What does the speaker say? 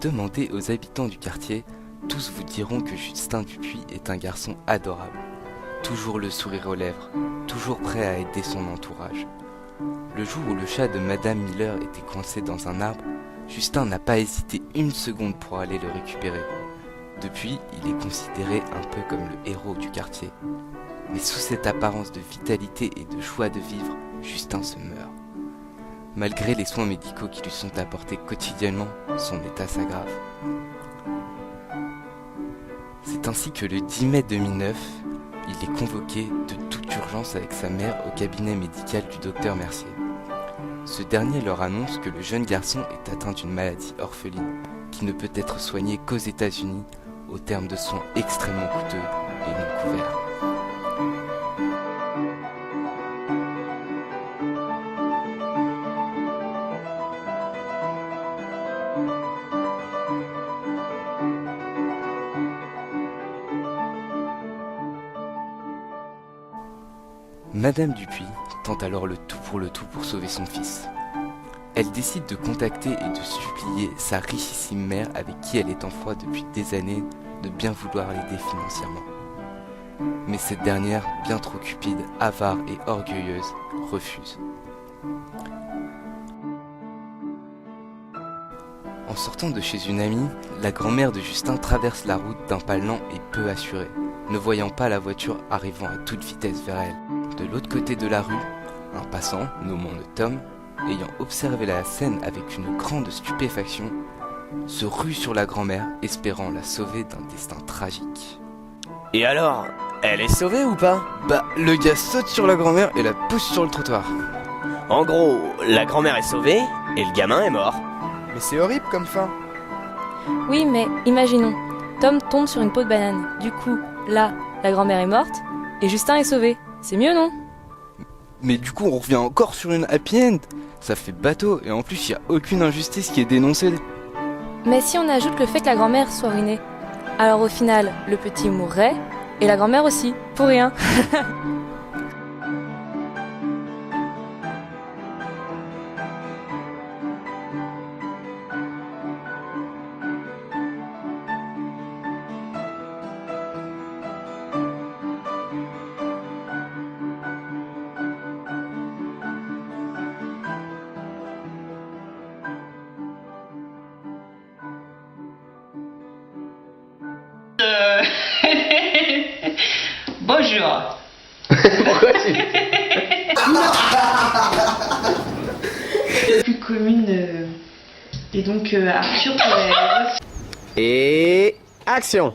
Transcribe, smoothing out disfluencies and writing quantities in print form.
demandez aux habitants du quartier, tous vous diront que Justin Dupuis est un garçon adorable. Toujours le sourire aux lèvres, toujours prêt à aider son entourage. Le jour où le chat de Madame Miller était coincé dans un arbre, Justin n'a pas hésité une seconde pour aller le récupérer. Depuis, il est considéré un peu comme le héros du quartier. Mais sous cette apparence de vitalité et de joie de vivre, Justin se meurt. Malgré les soins médicaux qui lui sont apportés quotidiennement, son état s'aggrave. C'est ainsi que le 10 mai 2009, il est convoqué de toute urgence avec sa mère au cabinet médical du docteur Mercier. Ce dernier leur annonce que le jeune garçon est atteint d'une maladie orpheline qui ne peut être soignée qu'aux États-Unis au terme de soins extrêmement coûteux et non couverts. Madame Dupuis tente alors le tout pour sauver son fils. Elle décide de contacter et de supplier sa richissime mère avec qui elle est en froid depuis des années de bien vouloir l'aider financièrement. Mais cette dernière, bien trop cupide, avare et orgueilleuse, refuse. En sortant de chez une amie, la grand-mère de Justin traverse la route d'un pas lent et peu assuré, ne voyant pas la voiture arrivant à toute vitesse vers elle. De l'autre côté de la rue, un passant, nommons-le Tom, ayant observé la scène avec une grande stupéfaction, se rue sur la grand-mère, espérant la sauver d'un destin tragique. Et alors, elle est sauvée ou pas? Bah, le gars saute sur la grand-mère et la pousse sur le trottoir. En gros, la grand-mère est sauvée et le gamin est mort. Mais c'est horrible comme fin. Oui, mais imaginons, Tom tombe sur une peau de banane. Du coup, là, la grand-mère est morte et Justin est sauvé. C'est mieux, non? Mais du coup, on revient encore sur une happy end. Ça fait bateau, et en plus, il n'y a aucune injustice qui est dénoncée. Mais si on ajoute le fait que la grand-mère soit ruinée, alors au final, le petit mourrait, et la grand-mère aussi, pour rien. Bonjour. Pourquoi tu... Plus commune et donc Arthur pourrait... Et action!